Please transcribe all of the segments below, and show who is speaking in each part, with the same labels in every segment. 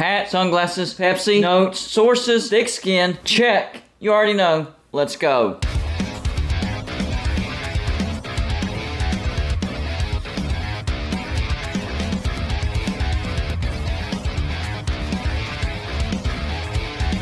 Speaker 1: Hat, sunglasses, Pepsi, notes, sources, thick skin. Check. You already know. Let's go.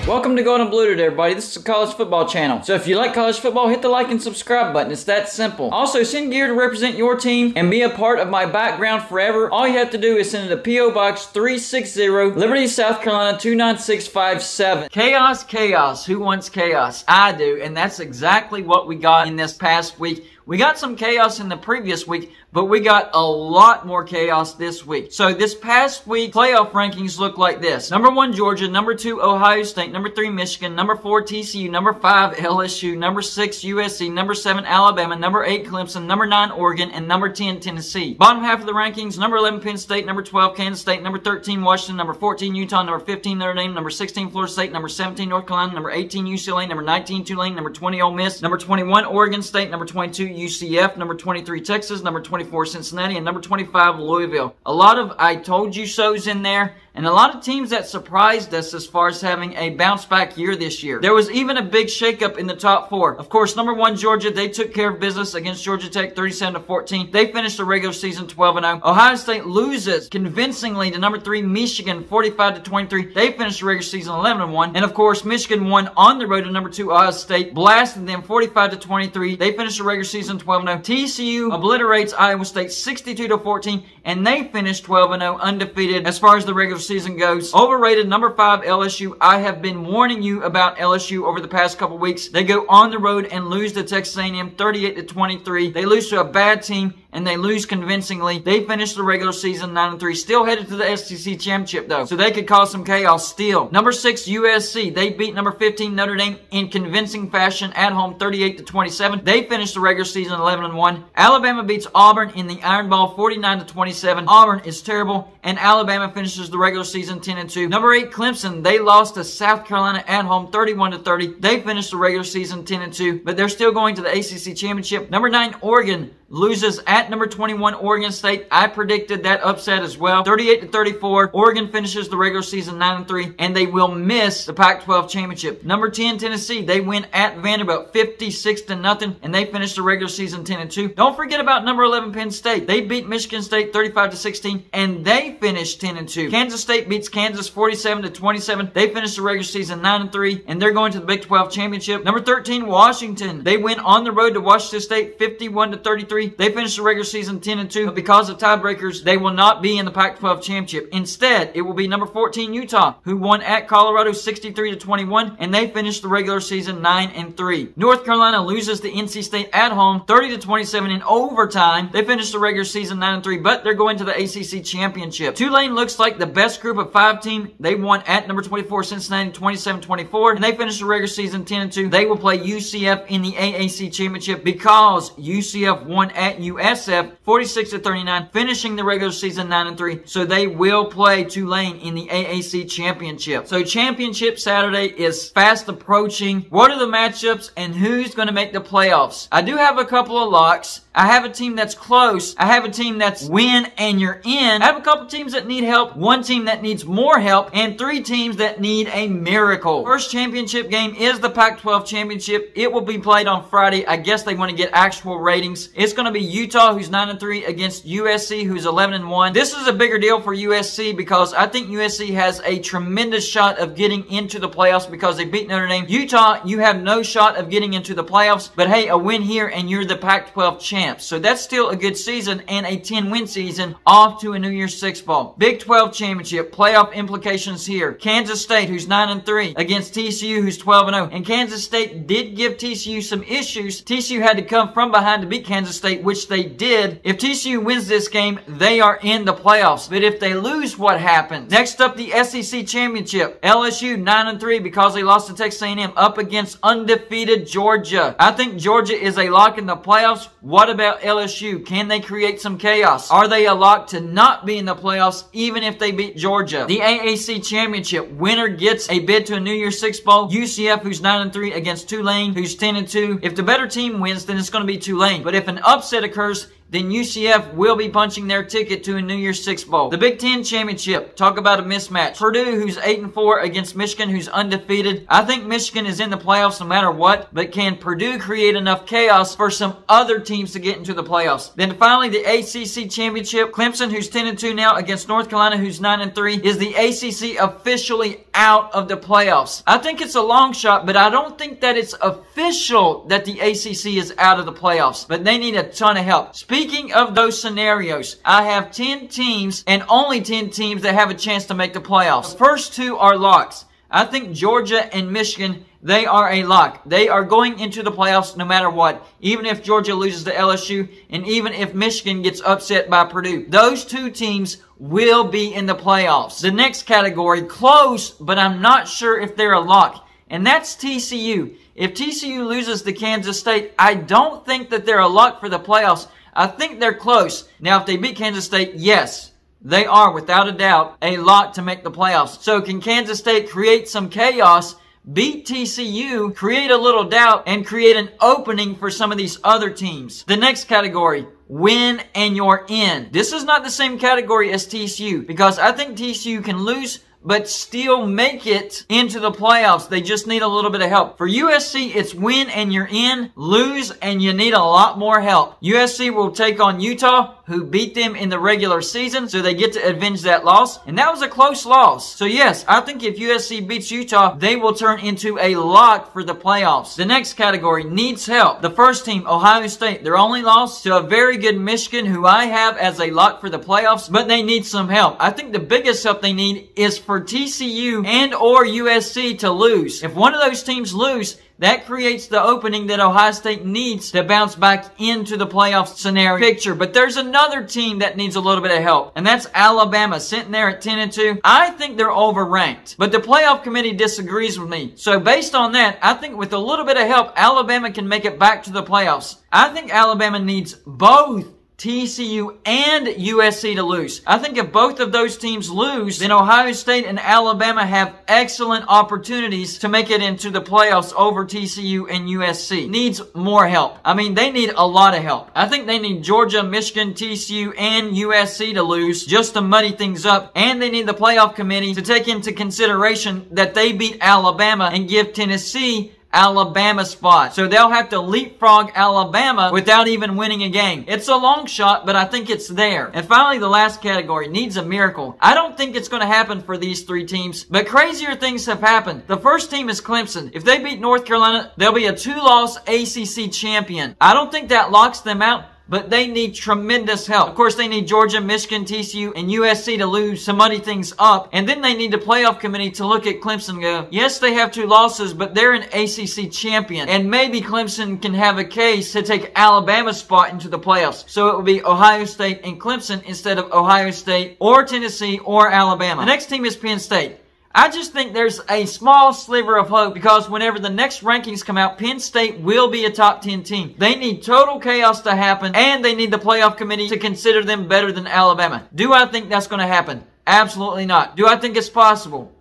Speaker 1: Welcome to Golden Blue today, everybody. This is a college football channel. So if you like college football, hit the like and subscribe button. It's that simple. Also, send gear to represent your team and be a part of my background forever. All you have to do is send it to P.O. Box 360, Liberty, South Carolina 29657. Chaos, chaos. Who wants chaos? I do, and that's exactly what we got in this past week. We got some chaos in the previous week, but we got a lot more chaos this week. So this past week, playoff rankings look like this. Number 1, Georgia. Number 2, Ohio State. Number 3, Michigan. Number 4, TCU. Number 5, LSU. Number 6, USC. Number 7, Alabama. Number 8, Clemson. Number 9, Oregon. And number 10, Tennessee. Bottom half of the rankings, number 11, Penn State. Number 12, Kansas State. Number 13, Washington. Number 14, Utah. Number 15, Notre Dame. Number 16, Florida State. Number 17, North Carolina. Number 18, UCLA. Number 19, Tulane. Number 20, Ole Miss. Number 21, Oregon State. Number 22, UCF. Number 23, Texas. Number 24, Cincinnati. And number 25, Louisville. A lot of I told you so's in there, and a lot of teams that surprised us as far as having a bounce back year this year. There was even a big shakeup in the top 4. Of course, number 1, Georgia, they took care of business against Georgia Tech 37-14. They finished the regular season 12-0. Ohio State loses convincingly to number 3, Michigan 45-23. They finished the regular season 11-1. And of course, Michigan won on the road to number 2, Ohio State, blasted them 45-23. They finished the regular season 12-0. TCU obliterates Iowa State 62-14, and they finished 12-0 undefeated as far as the regular season goes. Overrated, number 5, LSU. I have been warning you about LSU over the past couple weeks. They go on the road and lose to Texas A&M 38-23. They lose to a bad team, and they lose convincingly. They finished the regular season 9-3. Still headed to the SEC championship, though, so they could cause some chaos still. Number 6, USC. They beat number 15, Notre Dame, in convincing fashion at home 38-27. They finished the regular season 11-1. Alabama beats Auburn in the Iron Bowl 49-27. Auburn is terrible, and Alabama finishes the regular season 10-2. Number 8, Clemson. They lost to South Carolina at home 31-30. They finished the regular season 10-2, but they're still going to the ACC championship. Number 9, Oregon loses at number 21, Oregon State. I predicted that upset as well. 38-34. Oregon finishes the regular season 9-3, and they will miss the Pac-12 championship. Number 10, Tennessee. They win at Vanderbilt 56-0, and they finish the regular season 10-2. Don't forget about number 11, Penn State. They beat Michigan State 35-16, and they finished 10-2. Kansas State beats Kansas 47-27. They finish the regular season 9-3, and they're going to the Big 12 championship. Number 13, Washington. They win on the road to Washington State 51-33. They finished the regular season 10-2, but because of tiebreakers, they will not be in the Pac-12 championship. Instead, it will be number 14, Utah, who won at Colorado 63-21, and they finished the regular season 9-3. North Carolina loses to NC State at home 30-27 in overtime. They finished the regular season 9-3, but they're going to the ACC championship. Tulane looks like the best group of 5 team. They won at number 24, Cincinnati 27-24, and they finished the regular season 10-2. They will play UCF in the AAC championship because UCF won at USF 46-39, finishing the regular season 9-3. So they will play Tulane in the AAC championship. So championship Saturday is fast approaching. What are the matchups and who's going to make the playoffs? I do have a couple of locks. I have a team that's close. I have a team that's win and you're in. I have a couple teams that need help, 1 team that needs more help, and 3 teams that need a miracle. First championship game is the Pac-12 championship. It will be played on Friday. I guess they want to get actual ratings. It's going to be Utah, who's 9-3, against USC, who's 11-1. This is a bigger deal for USC because I think USC has a tremendous shot of getting into the playoffs because they beat Notre Dame. Utah, you have no shot of getting into the playoffs, but hey, a win here and you're the Pac-12 champ. So that's still a good season and a 10-win season off to a New Year's Six ball. Big 12 championship, playoff implications here. Kansas State, who's 9-3, against TCU, who's 12-0. And Kansas State did give TCU some issues. TCU had to come from behind to beat Kansas State, which they did. If TCU wins this game, they are in the playoffs. But if they lose, what happens? Next up, the SEC championship. LSU 9-3 because they lost to Texas A&M up against undefeated Georgia. I think Georgia is a lock in the playoffs. What about LSU? Can they create some chaos? Are they a lock to not be in the playoffs even if they beat Georgia? The AAC championship. Winner gets a bid to a New Year's Six bowl. UCF, who's 9-3, against Tulane, who's 10-2. If the better team wins, then it's going to be Tulane. But if an upset occurs, then UCF will be punching their ticket to a New Year's Six bowl. The Big Ten Championship, talk about a mismatch. Purdue, who's 8-4, against Michigan, who's undefeated. I think Michigan is in the playoffs no matter what, but can Purdue create enough chaos for some other teams to get into the playoffs? Then finally, the ACC Championship. Clemson, who's 10-2 now, against North Carolina, who's 9-3. Is the ACC officially out of the playoffs? I think it's a long shot, but I don't think that it's official that the ACC is out of the playoffs. But they need a ton of help. Speaking of those scenarios, I have 10 teams and only 10 teams that have a chance to make the playoffs. The first two are locks. I think Georgia and Michigan, they are a lock. They are going into the playoffs no matter what. Even if Georgia loses to LSU and even if Michigan gets upset by Purdue. Those two teams will be in the playoffs. The next category, close, but I'm not sure if they're a lock. And that's TCU. If TCU loses to Kansas State, I don't think that they're a lock for the playoffs. I think they're close. Now, if they beat Kansas State, yes, they are, without a doubt, a lock to make the playoffs. So can Kansas State create some chaos, beat TCU, create a little doubt, and create an opening for some of these other teams? The next category, win and you're in. This is not the same category as TCU because I think TCU can lose but still make it into the playoffs. They just need a little bit of help. For USC, it's win and you're in, lose and you need a lot more help. USC will take on Utah, who beat them in the regular season, so they get to avenge that loss. And that was a close loss. So yes, I think if USC beats Utah, they will turn into a lock for the playoffs. The next category, needs help. The first team, Ohio State, their only loss to a very good Michigan, who I have as a lock for the playoffs, but they need some help. I think the biggest help they need is for TCU and or USC to lose. If one of those teams lose, that creates the opening that Ohio State needs to bounce back into the playoff scenario picture. But there's another team that needs a little bit of help, and that's Alabama, sitting there at 10-2. I think they're overranked, but the playoff committee disagrees with me. So based on that, I think with a little bit of help, Alabama can make it back to the playoffs. I think Alabama needs both TCU and USC to lose. I think if both of those teams lose, then Ohio State and Alabama have excellent opportunities to make it into the playoffs over TCU and USC. Needs more help. I mean, they need a lot of help. I think they need Georgia, Michigan, TCU, and USC to lose just to muddy things up. And they need the playoff committee to take into consideration that they beat Alabama and give Tennessee Alabama spot. So they'll have to leapfrog Alabama without even winning a game. It's a long shot, but I think it's there. And finally, the last category, needs a miracle. I don't think it's going to happen for these three teams, but crazier things have happened. The first team is Clemson. If they beat North Carolina, they'll be a 2-loss ACC champion. I don't think that locks them out, but they need tremendous help. Of course, they need Georgia, Michigan, TCU, and USC to lose to muddy things up. And then they need the playoff committee to look at Clemson and go, yes, they have 2 losses, but they're an ACC champion. And maybe Clemson can have a case to take Alabama's spot into the playoffs. So it will be Ohio State and Clemson instead of Ohio State or Tennessee or Alabama. The next team is Penn State. I just think there's a small sliver of hope because whenever the next rankings come out, Penn State will be a top 10 team. They need total chaos to happen, and they need the playoff committee to consider them better than Alabama. Do I think that's going to happen? Absolutely not. Do I think it's possible?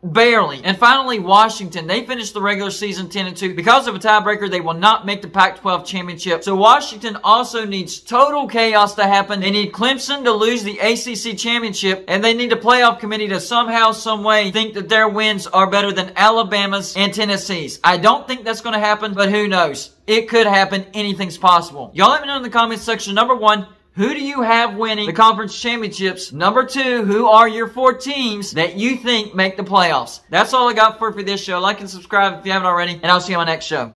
Speaker 1: Barely. And finally, Washington. They finished the regular season 10-2. Because of a tiebreaker, they will not make the Pac-12 championship. So Washington also needs total chaos to happen. They need Clemson to lose the ACC championship, and they need a playoff committee to somehow, some way think that their wins are better than Alabama's and Tennessee's. I don't think that's going to happen, but who knows? It could happen. Anything's possible. Y'all let me know in the comments section. Number 1, who do you have winning the conference championships? Number 2, who are your 4 teams that you think make the playoffs? That's all I got for this show. Like and subscribe if you haven't already, and I'll see you on my next show.